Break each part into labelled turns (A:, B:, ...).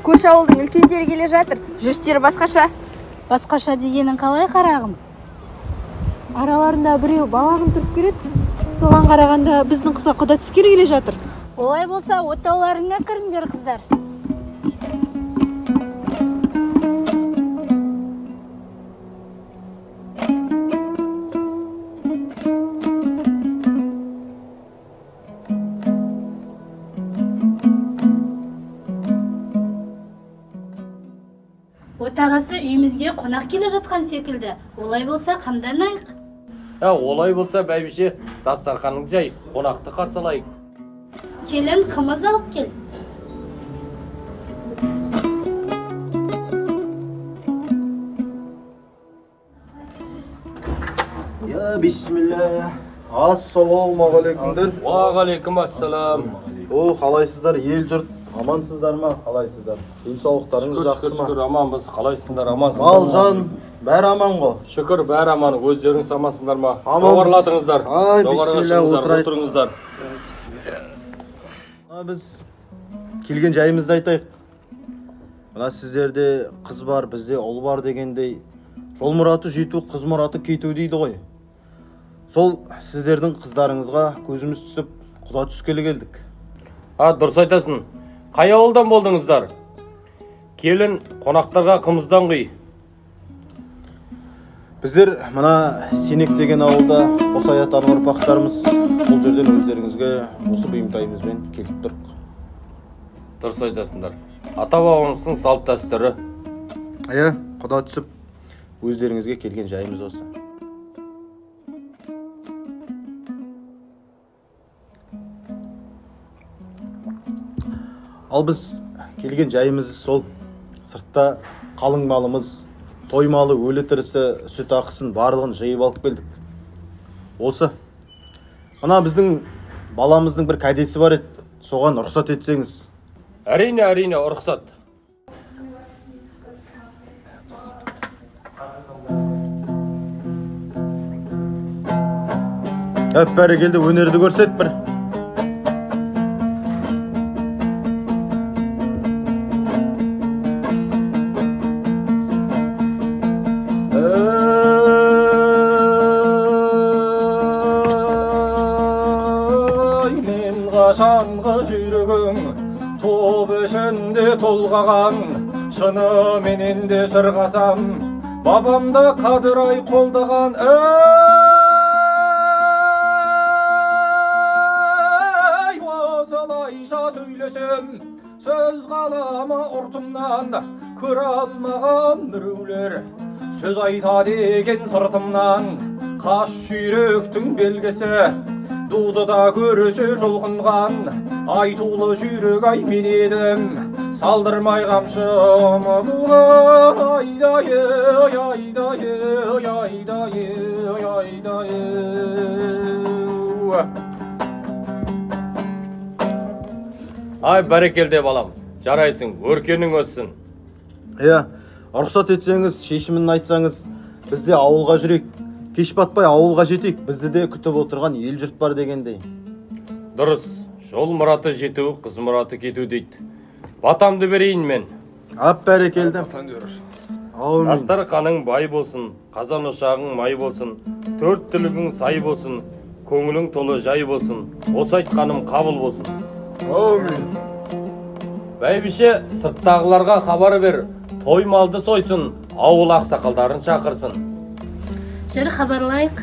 A: Көрші ауылдың үлкендері келе жатыр. Жүрістері басқаша.
B: Басқаша дегенің қалай, қарағым?
C: Араларында біреу балағын тұрып келеді. Соған қарағанда біздің қызға құда түскелі келе жатыр.
B: Олай болса, отауларыңа кіріңдер, қыздар. Отағасы үйімізге қонақ келе жатқан секілді. Олай болса, қамданайық.
D: Олай болса, бәйбіше, дастарханың жай, қонақты қарсылайық.
B: Келін, қымыз алып кел.
E: Бисмилля. Ассалаумағалейкумдер.
D: Уағалейкум ассалам.
E: Қалайсыздар, ел жұрт? Амансыздар ма? Қалайсыздар? Денсаулықтарыңыз жақсы ма?
D: Шүкір, аманбыз. Қалайсыңдар, амансыздар?
E: Мал жан, бәрі аман ғой.
D: Шүкір, бәрі аман. Өздеріңіз амансыңдар ма?
E: Аманбыз.
D: Жоғарладыңыздар.
E: Бисмилля,
D: отырыңыздар.
E: Біз келген жайымызды айтайық. Мына сіздерде қыз бар, бізде ұл бар дегендей, жол мұраты жету, қыз мұраты кету дейді ғой. Сол сіздердің қыздарыңызға көзіміз түсіп, құда түскелі келдік.
D: Дұрыс айтасың. Қай ауылдан болдыңыздар? Келін, қонақтарға қымыздан құй.
E: Біздер мына Сенек деген ауылда Қосай атаның ұрпақтарымыз. Сол жерден өздеріңізге осы бұйымтайымызбен келіп тұрық.
D: Дұрыс айтасыңдар. Ата-бабамыздың салт дәстүрі.
E: Құда түсіп, өздеріңізге келген жайымыз осы. Ал біз келген жайымыз сол. Сыртта қалың малымыз, той малы, өлі тірісі, сүт ақысын барлығын жиып алып келдік. Осы. Мына біздің баламыздың бір кәдесі бар еді. Соған рұқсат етсеңіз.
D: Әрине, рұқсат.
E: Бәрі келді, өнерді көрсет бір.
F: Қашанғы жүрегім топ ішінде толғаған, шыныменен де шырғасам, бабамда қадырай қолдаған. Осылайша сөйлесем, сөз қалама ұртымнан, көре алмаған біреулер сөз айтады екен сыртымнан. Қаш жүйректің белгісі Дудыда көрісе жолқынған, айтулы жүрек ай мен едім, салдырмай қамшым айдайы, айдайы, айдайы, айдайы.
D: Бәрекелде балам, жарайсың, өркенің өссін.
E: Рұқсат етсеңіз, шешімін айтсаңыз, бізде ауылға жүрек. Кеш батпай ауылға жетейік, бізді де күтіп отырған ел жұрт бар дегендей.
D: Дұрыс, жол мұраты жету, қыз мұраты кету дейді. Батамды берейін мен.
E: Бәрекелді.
D: Дастарханың бай болсын, қазан ошағың май болсын, төрт түлігің сай болсын, көңілің толы жай болсын, осы айтқаным қабыл болсын.
E: Аумин.
D: Бәйбіше, сырттағыларға хабар бер, той малды сойсын, ауыл ақсақалдарын шақырсын.
B: Жүр, хабарлайық.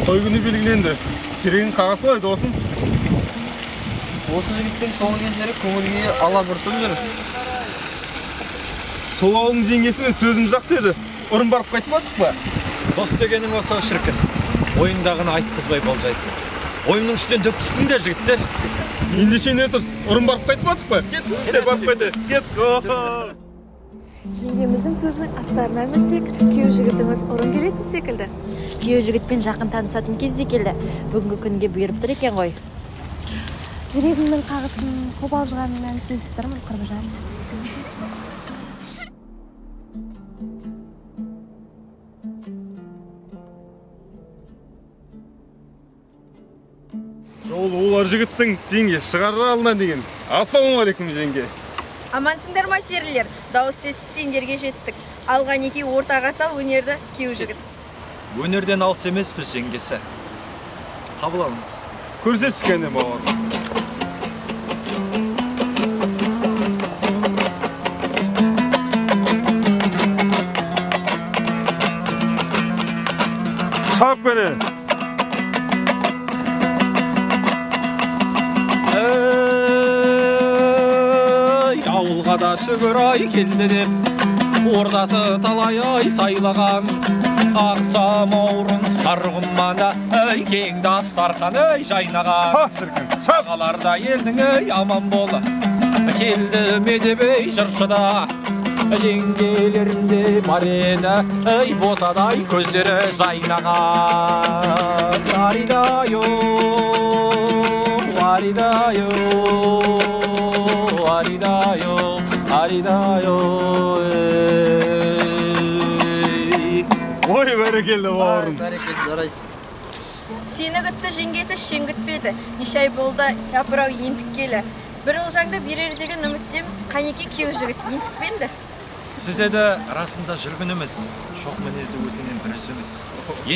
F: Той күні белгіленді. Керегін қағасы ғой, досым.
G: Осы жігіттің соңғы кездері көңілге ала бұртып жүр.
F: Сол ауылың жеңгесі мен сөзім жақсы еді. Ұрын барып қайтпадық па?
H: Дос дегенің осы шіркін. Ойындағыны айтқызбай болжайды. Ойымның үстінен дөп түстіңдер, жігіттер.
F: Ендеше не тұрс? Ұрын барып қайтпадық па? Кет, барып қайты. Кет.
I: Жеңгеміздің сөзінің астарына көрсек, күйеу жігітіміз ұрын келетін секілді.
J: Күйеу жігітпен жақын танысатын кезде келді. Бүгінгі күнге бұйырып тұр екен ғой.
C: Жүрегімнің қағысын қобалжығанымнан сезіп тұрмын, Құрбыжан.
F: Олар жігіттің жеңге шығарар алдына деген. Ассалаумағалейкум жеңге.
A: Амансыңдар ма серілер? Дауыс естіп сендерге жеттік. Алған екеу ортаға сал өнерді күйеу жігіт.
H: Өнерден алыс емеспіз жеңгесі. Қабыл алыңыз.
F: Көрсетші кәне бауыр. Шап кәне.
H: Ауылға да шүгір ай келді деп, ордасы талай ай сайлаған. Ақсам аурын сарғыммада, кең дастархан жайнаған. Шағаларда елдің аман болы, келді медебей жыршыда. Жеңгелерінде бар еді, босадай көздері жайнаған. Аридайо, аридайо, аридайо, аридайо.
F: Ой, бәрекелді бауырым.
G: Бәрекелді, жарайсың.
A: Сені күтті жеңгесі шен күтпеді. Неше ай болды, япырау ентік келі. Бір олжаңды берер деген үміттеміз. Қанеке күйеу жігіт ентікпенді.
H: Сіз еді расында жүргініміз, шоқ мінезді өтінен бір үзіміз.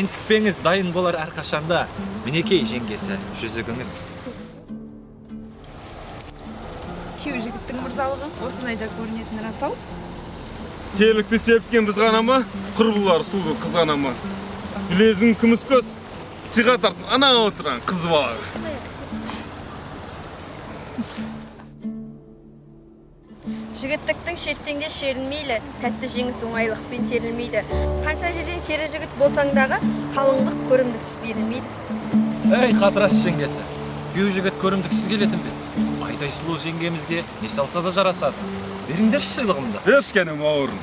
H: Ентікпеңіз дайын болар әрқашанда, мінекей жеңгесі, жүзігіңіз.
A: Күйеу жігіттің мырзалығы осындайда көрінетін расау.
F: Телікті септкен біз ғана ма, құрбылар сұлғы қыз ғана ма. Білезің күміс көз, сиға тартын ана отыран қыз балағы.
A: Жігіттіктің шертеңде шерінмейлі, тәтті жеңіс оңайлықпен терілмейді. Қанша жерден сері жігіт болсаңдағы, қалыңдық көрімдіксіз берілмейді.
H: Ей, қатырас жеңгесі, күйеу жігіт көрімдіксіз келетін бе? Айдай сұлу жеңгемізге не салса да жарасады. Беріңдерші сыйлығымды.
F: Ешкені бауырым.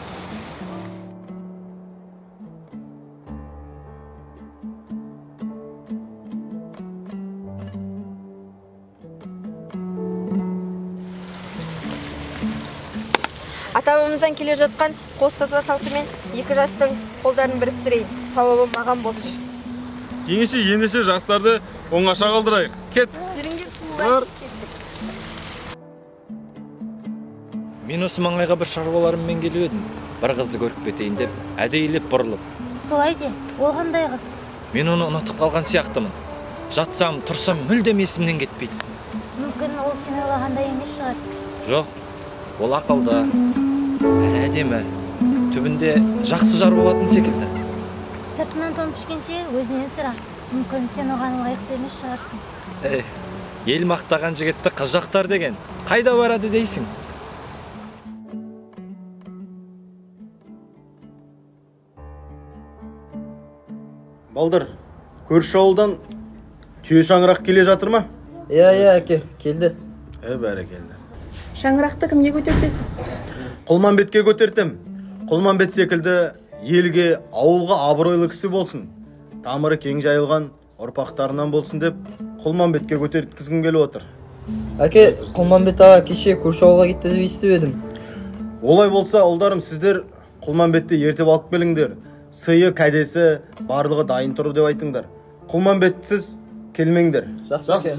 A: Атабымыздан келе жатқан қостаса салтымен екі жастың қолдарын біріктірейін. Сауабы маған болсын.
F: Еңеше ендеше жастарды оңаша қалдырайық. Кет.
A: Жүріңдер сұлулар.
H: Мен осы маңайға бір шаруаларыммен келіп едім. Бір қызды көріп кетейін деп, әдейілеп бұрылып.
J: Солай де, ол қандай қыз?
H: Мен оны ұнатып қалған сияқтымын. Жатсам, тұрсам мүлдем есімнен кетпейді.
J: Мүмкін ол сен ойлағандай емес шығар.
H: Жоқ, ол ақылды, әрі әдемі, түбінде жақсы жар болатын секілді.
J: Сыртынан тон пішкенше өзінен сұра. Мүмкін сен оған лайықты емес шығарсың.
H: Ел мақтаған жігітті қыз жақтар деген қайда барады дейсің?
E: Балдыр, көрші ауылдан түйе шаңырақ келе жатыр ма?
G: Иә, әке, келді.
E: Бәрі келді.
I: Шаңырақты кімге көтертесіз?
E: Құлманбетке көтертем. Құлманбет секілді елге, ауылға абыройлы кісі болсын. Тамыры кең жайылған ұрпақтарынан болсын деп, Құлманбетке көтерткізгім келіп отыр.
G: Әке, Құлманбет аға кеше көрші ауылға кетті деп естіп едім.
E: Олай болса, ұлдарым, сіздер Құлманбетті ертіп алып келіңдер. Сыйы, кәдесі, барлығы дайын тұрып деп айтыңдар. Құлманбетсіз келмеңдер.
G: Жақсы,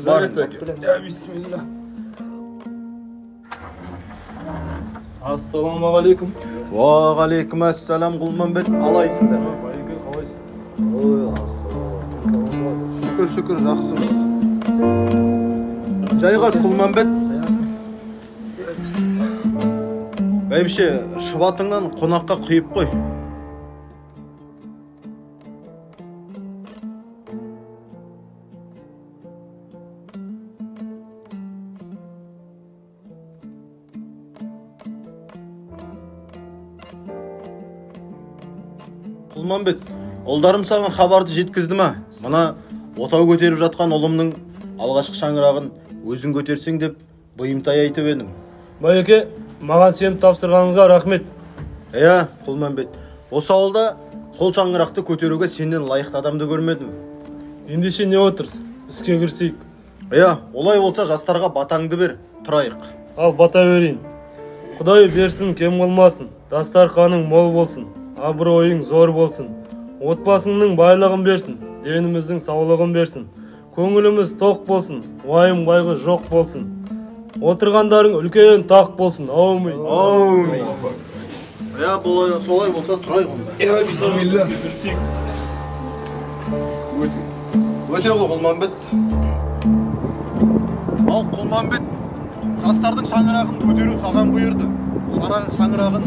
F: Бисмилла. Ассалаумағалейкум.
E: Уағалейкум ассалам, Құлманбет, қалайсыңдар? Шүкір, жақсымыз. Жайғас, Құлманбет. Бәйбіше, шұбатыңнан қонаққа құйып қой. Құлманбет, ұлдарым саған хабарды жеткізді ма? Мына отау көтеріп жатқан ұлымның алғашқы шаңырағын өзің көтерсең деп бұйымтай айтып едім.
K: Байеке, маған сеніп тапсырғаныңызға рахмет.
E: Иә, Құлманбет. Осы ауылда сол шаңырақты көтеруге сенен лайықты адамды көрмедім.
F: Ендеше не отырсыз? Іске кірсейік.
E: Иә, олай болса жастарға батаңды бер, тұрайық.
F: Ал бата берейін. Құдай берсін, кем болмасын. Дастарханың мол болсын. Абыройың зор болсын. Отбасыңның байлығын берсін. Деніміздің саулығын берсін. Көңіліміз тоқ болсын. Уайым қайғы жоқ болсын. Отырғандарың үлкен тақ болсын. Аумин.
E: Аумин. Иә, солай болса тұрайық онда.
F: Бисмилля.
E: Өте ғой Құлманбет. Ал Құлманбет, жастардың шаңырағын көтеру саған бұйырды. Шаңырағын